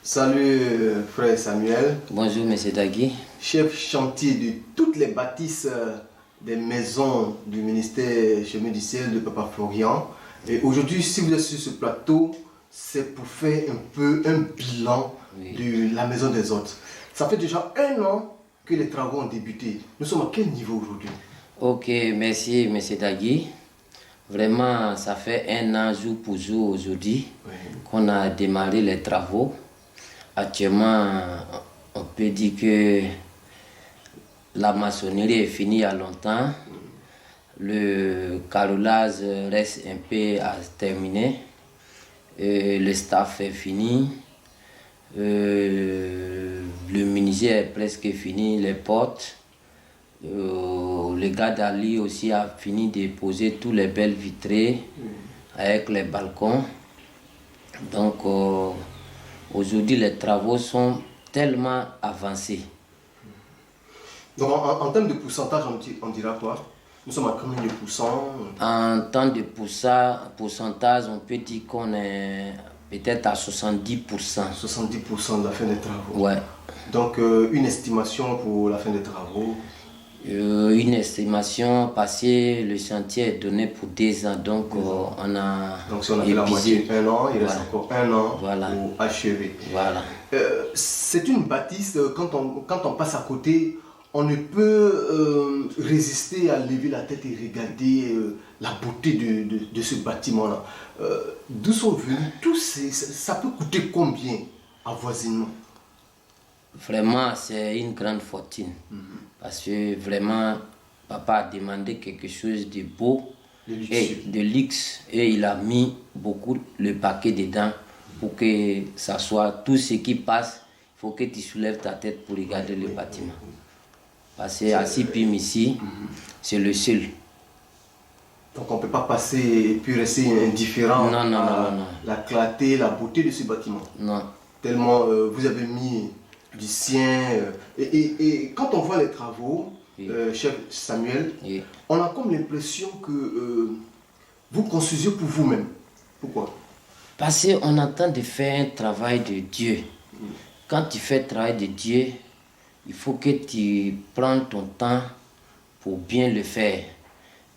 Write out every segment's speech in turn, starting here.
Salut frère Samuel, Bonjour, monsieur Dagui. chef chantier de toutes les bâtisses des maisons du ministère Chemin du Ciel de Papa Florian. Et aujourd'hui, si vous êtes sur ce plateau, c'est pour faire un peu un bilan de la maison des hôtes. Ça fait déjà 1 an que les travaux ont débuté. Nous sommes à quel niveau aujourd'hui? Ok, merci, monsieur Dagui. Vraiment, ça fait 1 an jour pour jour aujourd'hui qu'on a démarré les travaux. Actuellement, on peut dire que la maçonnerie est finie il y a longtemps. Le carrelage reste un peu à terminer. Le staff est fini. Le ministère est presque fini, les portes. Le gars d'Ali aussi a fini de poser tous les belles vitrées avec les balcons. Donc aujourd'hui les travaux sont tellement avancés. Donc en termes de pourcentage, on dira quoi? Nous sommes à combien de pourcents? En termes de pourcentage, on peut dire qu'on est peut-être à 70%. 70% de la fin des travaux. Ouais. Donc une estimation pour la fin des travaux? Une estimation passée, le chantier est donné pour 2 ans, donc on a. Donc si on a fait la moitié 1 an, il reste encore 1 an pour achever. Voilà. C'est une bâtisse, quand on passe à côté, on ne peut résister à lever la tête et regarder la beauté de ce bâtiment-là. D'où sont venus tous ça peut coûter combien avoisinement? Vraiment, c'est une grande fortune. Parce que vraiment, papa a demandé quelque chose de beau et de luxe. Et il a mis beaucoup le paquet dedans pour que ça soit tout ce qui passe. Il faut que tu soulèves ta tête pour regarder le bâtiment. Parce que à Sipim ici, c'est le seul. Donc on ne peut pas passer et puis rester indifférent à la clarté, la beauté de ce bâtiment. Non. Tellement vous avez mis du sien. Et quand on voit les travaux, chef Samuel, on a comme l'impression que vous construisez pour vous-même. Pourquoi? Parce qu'on entend de faire un travail de Dieu. Quand tu fais le travail de Dieu, il faut que tu prennes ton temps pour bien le faire.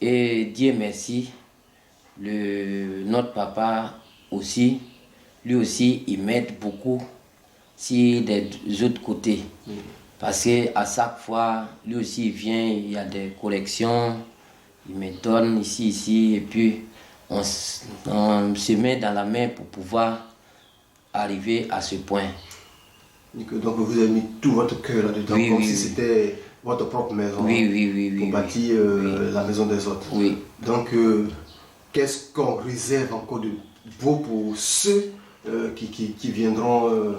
Et Dieu merci, notre papa aussi, lui aussi, il m'aide beaucoup sur des autres côtés. Parce qu'à chaque fois, lui aussi, il vient, il y a des corrections, il me donne ici, et puis on se met dans la main pour pouvoir arriver à ce point. Donc vous avez mis tout votre cœur là-dedans, comme si c'était votre propre maison, pour bâtir la maison des autres. Donc qu'est-ce qu'on réserve encore de beau pour ceux qui viendront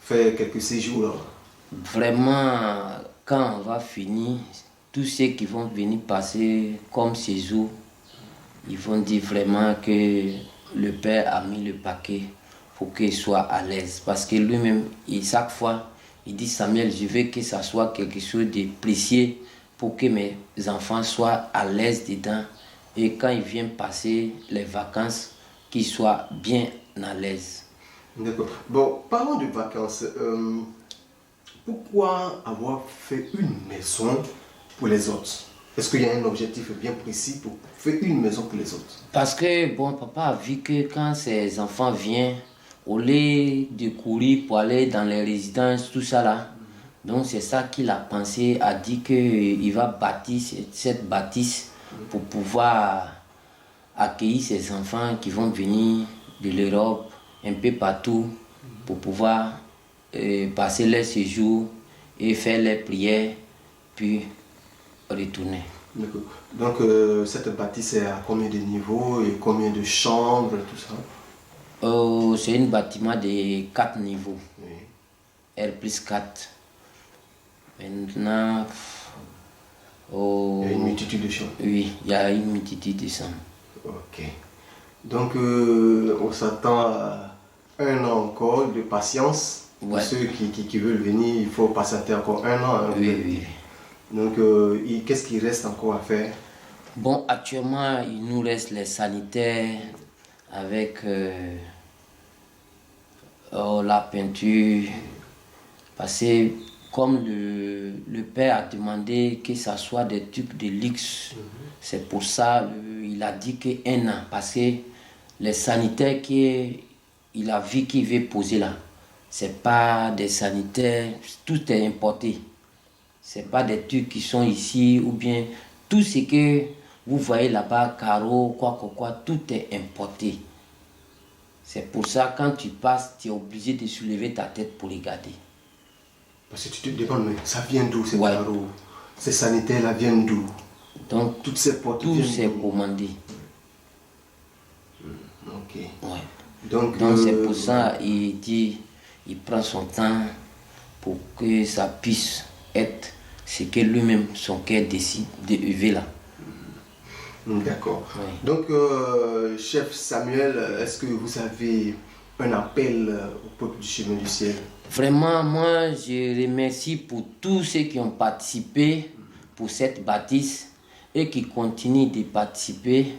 faire quelques séjours là? Vraiment, quand on va finir, tous ceux qui vont venir passer comme séjour, ils vont dire vraiment que le Père a mis le paquet pour qu'il soit à l'aise. Parce que lui-même, chaque fois, il dit Samuel, je veux que ça soit quelque chose de précieux pour que mes enfants soient à l'aise dedans. Et quand ils viennent passer les vacances, qu'ils soient bien à l'aise. D'accord. Bon, parlons de vacances. Pourquoi avoir fait une maison pour les autres? Est-ce qu'il y a un objectif bien précis pour faire une maison pour les autres? Parce que, bon, papa a vu que quand ses enfants viennent, au lieu de courir pour aller dans les résidences, tout ça là, donc c'est ça qu'il a pensé, a dit qu'il va bâtir cette bâtisse pour pouvoir accueillir ses enfants qui vont venir de l'Europe, un peu partout, pour pouvoir passer leur séjour et faire les prières, puis retourner. Donc cette bâtisse est à combien de niveaux et combien de chambres, tout ça? C'est un bâtiment de 4 niveaux. R+4. Maintenant, il y a une multitude de chambres. Oui, il y a une multitude de chambres. Ok. Donc on s'attend à 1 an encore de patience. Pour ceux qui veulent venir, il faut patienter encore 1 an. Oui. Donc qu'est-ce qu'il reste encore à faire? Bon, actuellement, il nous reste les sanitaires avec La peinture, parce que comme le père a demandé que ça soit des trucs de luxe, c'est pour ça il a dit qu'un an, parce que les sanitaires qu'il a vu qu'il veut poser là, c'est pas des sanitaires, tout est importé. C'est pas des trucs qui sont ici ou bien tout ce que vous voyez là-bas, carreaux, quoi, tout est importé. C'est pour ça quand tu passes, tu es obligé de soulever ta tête pour regarder. Parce que tu te demandes, mais ça vient d'où ces carreaux? Ces sanitaires là viennent d'où? Donc, toutes ces portes tout c'est commandé. Ok. Ouais. Donc c'est pour ça il dit, il prend son temps pour que ça puisse être ce que lui-même, son cœur décide d'élever là. D'accord. Oui. Donc, chef Samuel, est-ce que vous avez un appel au peuple du chemin du ciel? Vraiment, moi, je remercie pour tous ceux qui ont participé pour cette bâtisse et qui continuent de participer.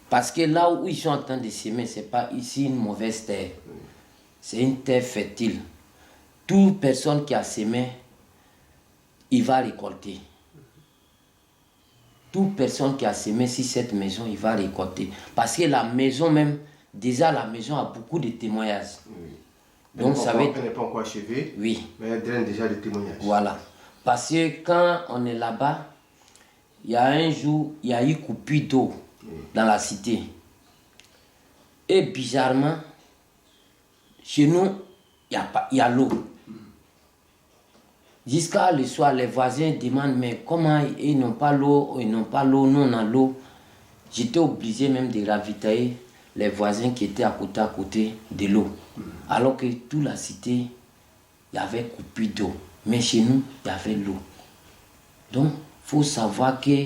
Parce que là où ils sont en train de s'aimer, ce n'est pas ici une mauvaise terre. C'est une terre fertile. Toute personne qui a semé, il va récolter. Toute personne qui a semé sur cette maison, il va récolter. Parce que la maison même, déjà la maison a beaucoup de témoignages. Oui. Donc ça veut Elle n'est pas encore achevée, oui. Mais elle donne déjà des témoignages. Voilà. Parce que quand on est là-bas, il y a un jour, il y a eu coupure d'eau dans la cité. Et bizarrement, chez nous, il y a l'eau. Jusqu'à le soir, les voisins demandent, mais comment ils n'ont pas l'eau, nous on a l'eau. J'étais obligé même de ravitailler les voisins qui étaient à côté de l'eau. Alors que toute la cité, il y avait coupure d'eau. Mais chez nous, il y avait l'eau. Donc, il faut savoir que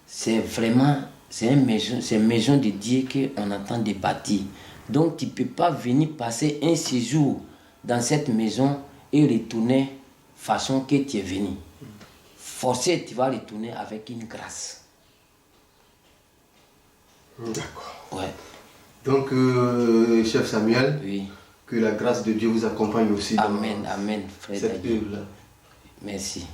c'est vraiment, c'est une maison de Dieu qu'on entend de bâtir. Donc, tu ne peux pas venir passer un séjour dans cette maison et retourner façon que tu es venu. Forcé, tu vas retourner avec une grâce. D'accord. Ouais. Donc, chef Samuel, oui. Que la grâce de Dieu vous accompagne aussi amen, dans amen, frère cette œuvre-là. Merci.